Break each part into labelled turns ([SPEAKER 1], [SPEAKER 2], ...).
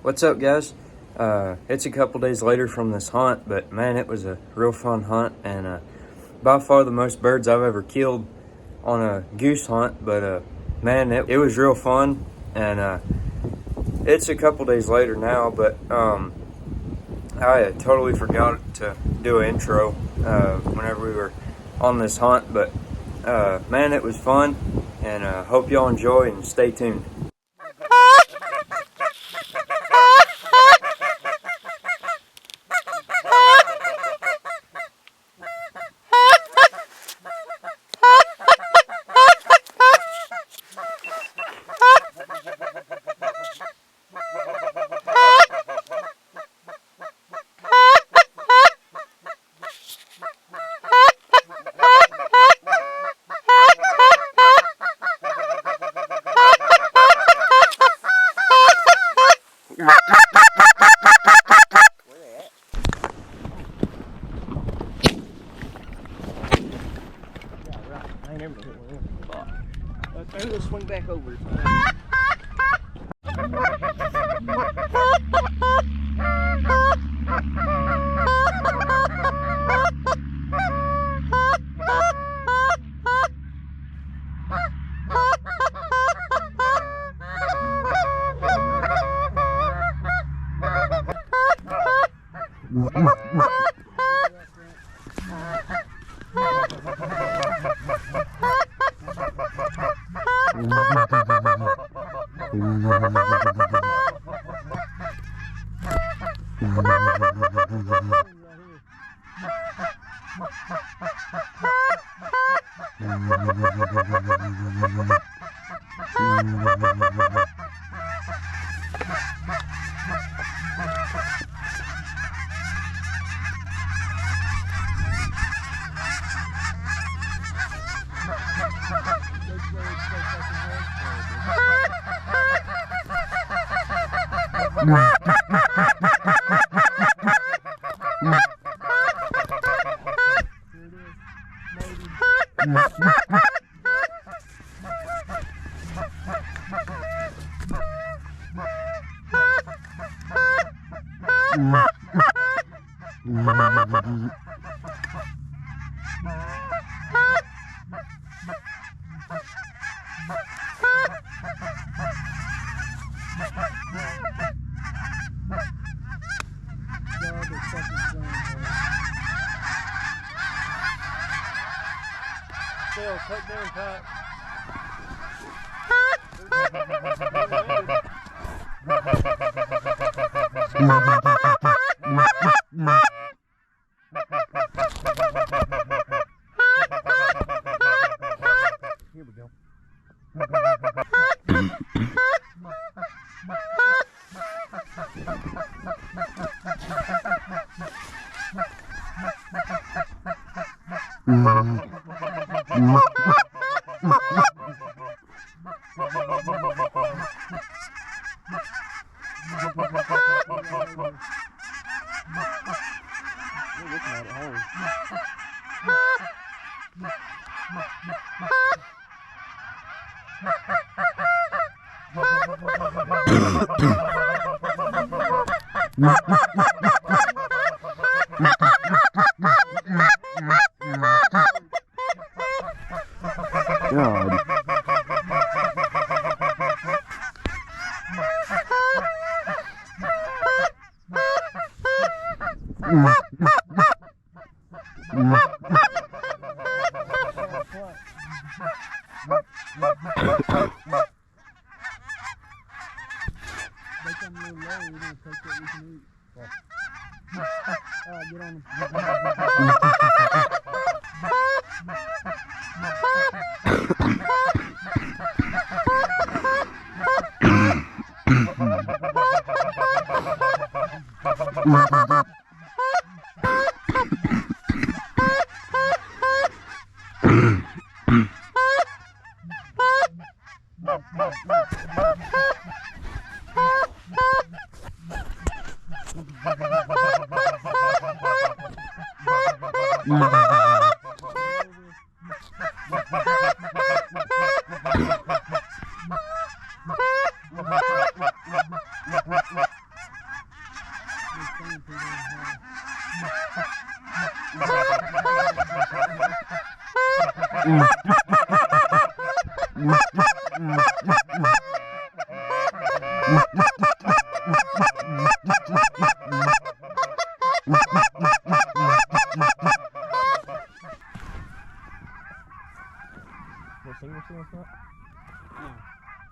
[SPEAKER 1] What's up, guys? It's a couple days later from this hunt, but man, it was a real fun hunt, and by far the most birds I've ever killed on a goose hunt. But man, it was real fun, and it's a couple days later now, but I totally forgot to do an intro whenever we were on this hunt. But man, it was fun, and hope y'all enjoy and stay tuned.
[SPEAKER 2] Maybe we'll swing back over. Still, cut down tight. Here we go. God.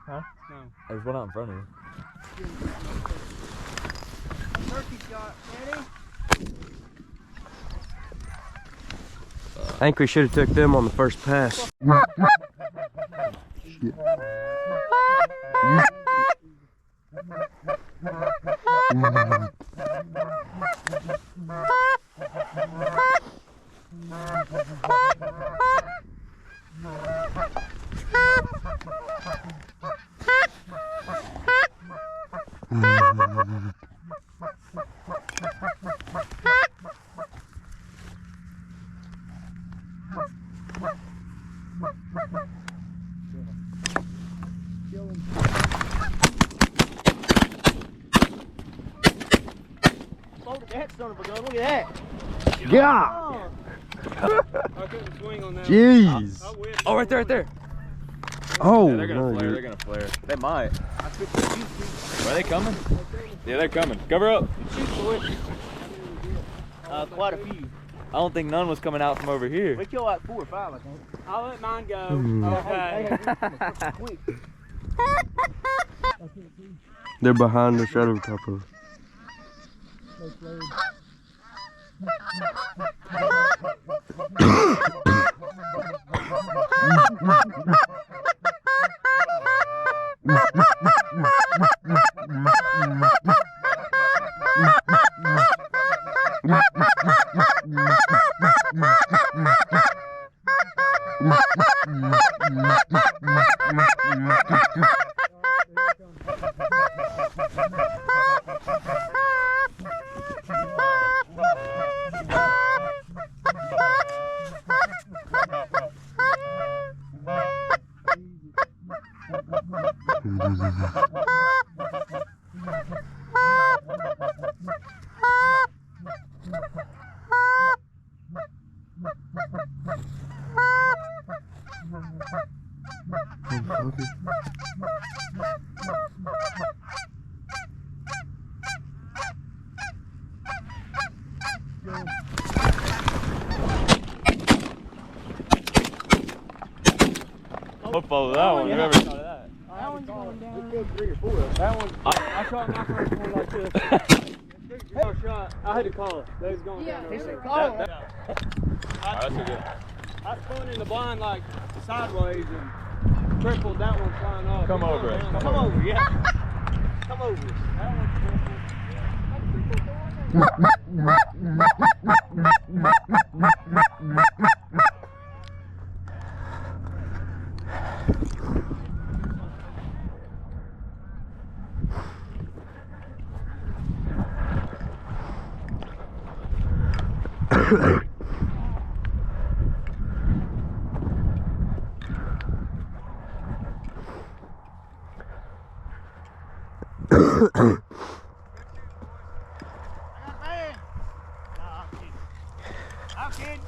[SPEAKER 2] Huh? No.
[SPEAKER 3] There's one out in front of you.
[SPEAKER 2] Turkey shot, ready?
[SPEAKER 1] I think we should have took them on the first pass. Shit.
[SPEAKER 2] That son of a gun, look at that.
[SPEAKER 1] Yeah.
[SPEAKER 2] I couldn't swing on that.
[SPEAKER 1] Jeez.
[SPEAKER 3] Oh, right there, right there.
[SPEAKER 1] Oh,
[SPEAKER 3] Yeah, they're gonna
[SPEAKER 1] no,
[SPEAKER 3] flare.
[SPEAKER 1] dude.
[SPEAKER 3] They're gonna flare. They might. Are they coming? Yeah, they're coming. Cover up.
[SPEAKER 2] Shoot for it. Quite a few.
[SPEAKER 3] I don't think none was coming out from over here.
[SPEAKER 2] We killed like 4 or 5, I think.
[SPEAKER 4] I'll let mine go.
[SPEAKER 2] Okay. Quick.
[SPEAKER 1] They're behind us right over top of us.
[SPEAKER 3] We'll follow that one.
[SPEAKER 4] Yeah.
[SPEAKER 3] Remember?
[SPEAKER 4] That one's going down.
[SPEAKER 2] We killed 3 or 4 of them.
[SPEAKER 4] That one, I shot my first one like this. I shot. I had to call it. They was going down
[SPEAKER 2] He
[SPEAKER 4] over
[SPEAKER 2] said,
[SPEAKER 4] there.
[SPEAKER 2] call it.
[SPEAKER 3] That's a good.
[SPEAKER 4] I spun in the blind like sideways and tripled that one flying off.
[SPEAKER 3] Come over it.
[SPEAKER 2] Come over, yeah. Come over.
[SPEAKER 4] That one's tripled.
[SPEAKER 2] I'm kidding.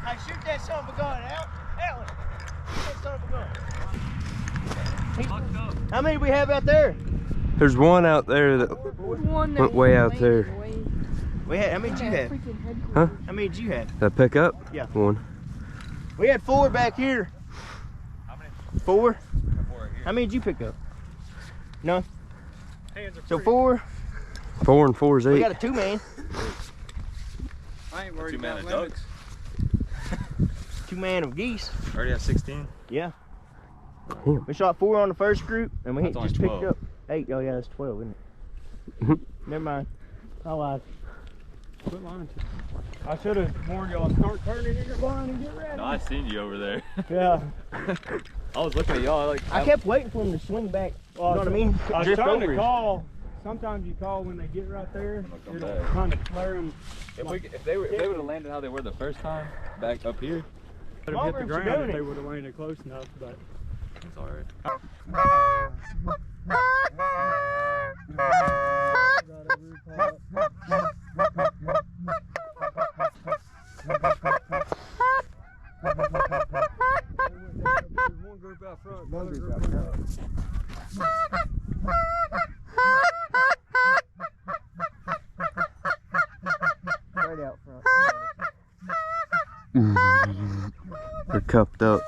[SPEAKER 2] Hey, shoot that son of a gun, Alan. Shoot that son of a gun. How many do we have out there?
[SPEAKER 1] There's one out there that went way out there.
[SPEAKER 2] We had. How many did you have?
[SPEAKER 1] Huh?
[SPEAKER 2] How many did you have?
[SPEAKER 1] That pick up?
[SPEAKER 2] Yeah.
[SPEAKER 1] One.
[SPEAKER 2] We had 4 back here.
[SPEAKER 3] How many?
[SPEAKER 2] 4.
[SPEAKER 3] 4 here.
[SPEAKER 2] How many did you pick up? None.
[SPEAKER 4] Hands are
[SPEAKER 2] So
[SPEAKER 4] pretty.
[SPEAKER 2] 4.
[SPEAKER 1] 4 and 4 is 8.
[SPEAKER 2] We got a 2-man.
[SPEAKER 4] I ain't worried
[SPEAKER 3] 2 man
[SPEAKER 4] about
[SPEAKER 3] of
[SPEAKER 4] limits.
[SPEAKER 3] ducks.
[SPEAKER 2] 2-man of geese.
[SPEAKER 3] Already have 16.
[SPEAKER 2] Yeah.
[SPEAKER 1] Damn.
[SPEAKER 2] We shot 4 on the first group, and we
[SPEAKER 3] That's only
[SPEAKER 2] just picked
[SPEAKER 3] 12.
[SPEAKER 2] up 8. Oh yeah, that's 12, isn't
[SPEAKER 1] Mhm.
[SPEAKER 2] it? Never mind. I lied.
[SPEAKER 4] Quit lying to me. I should have warned y'all, start turning in your blind and get ready.
[SPEAKER 3] No, I seen you over there.
[SPEAKER 4] Yeah.
[SPEAKER 3] I was looking at y'all like.
[SPEAKER 2] I kept waiting for them to swing back. You know what I mean?
[SPEAKER 4] I was
[SPEAKER 2] Drift
[SPEAKER 4] trying
[SPEAKER 2] over
[SPEAKER 4] to
[SPEAKER 2] it.
[SPEAKER 4] call. Sometimes you call when they get right there.
[SPEAKER 3] come
[SPEAKER 4] It'll
[SPEAKER 3] back.
[SPEAKER 4] kind of flare them.
[SPEAKER 3] If they would have landed how they were the first time, back up here,
[SPEAKER 4] Would have hit the
[SPEAKER 2] Marvin's
[SPEAKER 4] ground
[SPEAKER 2] doing
[SPEAKER 4] if they
[SPEAKER 2] it.
[SPEAKER 4] would have landed close enough, but
[SPEAKER 3] it's alright.
[SPEAKER 4] got over
[SPEAKER 2] Right out front.
[SPEAKER 1] They're cupped up.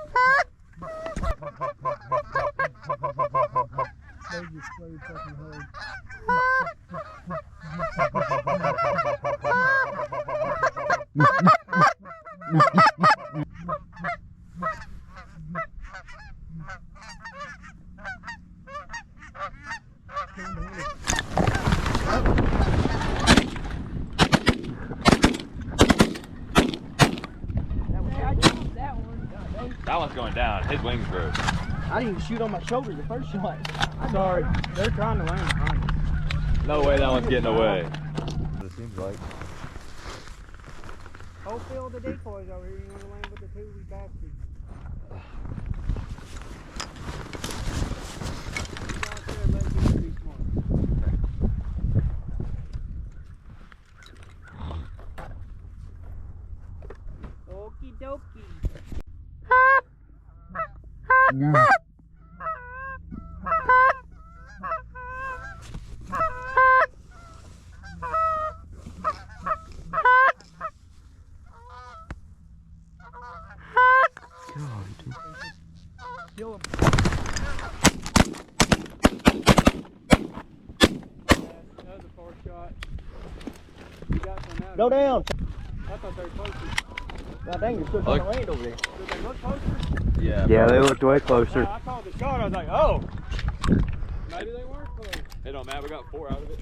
[SPEAKER 2] They just played fucking hard.
[SPEAKER 3] That one's going down. His wings broke.
[SPEAKER 2] I didn't even shoot on my shoulder the first shot.
[SPEAKER 4] Sorry, they're trying to land behind us.
[SPEAKER 3] No way that one's getting away. It seems like.
[SPEAKER 4] Whole field of decoys over here. You want to land with the two we bastards. Okie dokie. Kill him. That was a far shot. You got some out.
[SPEAKER 2] Go down.
[SPEAKER 4] I thought they were closer.
[SPEAKER 2] God dang, you're still trying to land over there.
[SPEAKER 4] Did they look closer?
[SPEAKER 3] Yeah.
[SPEAKER 1] Yeah, they looked way closer.
[SPEAKER 4] I called the shot. I was like, oh. Maybe they weren't close.
[SPEAKER 3] It don't matter. We got 4 out of it.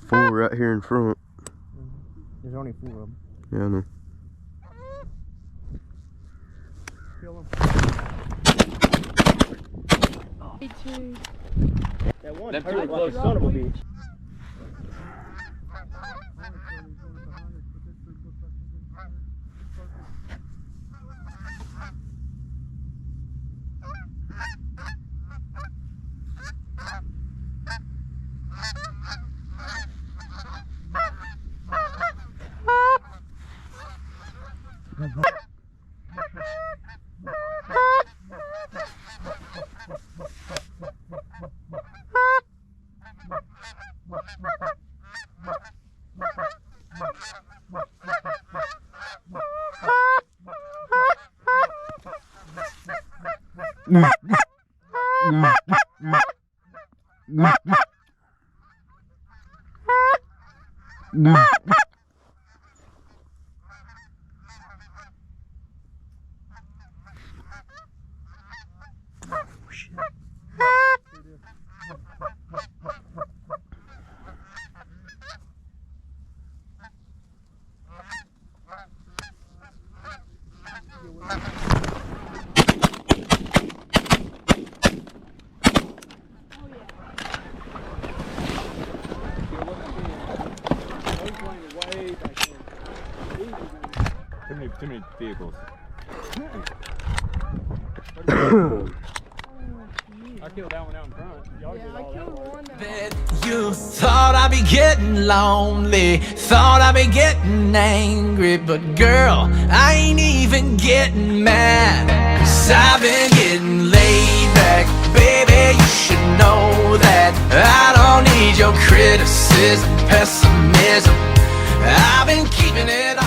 [SPEAKER 1] Four right here in front.
[SPEAKER 2] There's only 4 of them.
[SPEAKER 1] Yeah, I know.
[SPEAKER 2] Kill them. That one
[SPEAKER 3] Them
[SPEAKER 2] hurt
[SPEAKER 3] two
[SPEAKER 2] like
[SPEAKER 3] close.
[SPEAKER 2] a son of a bitch.
[SPEAKER 3] Too many vehicles.
[SPEAKER 4] I killed that one out in front. Y'all did all that work.
[SPEAKER 5] You thought I'd be getting lonely, thought I'd be getting angry, but girl, I ain't even getting mad, 'cause I've been getting laid back. Baby, you should know that I don't need your criticism, pessimism. I've been keeping it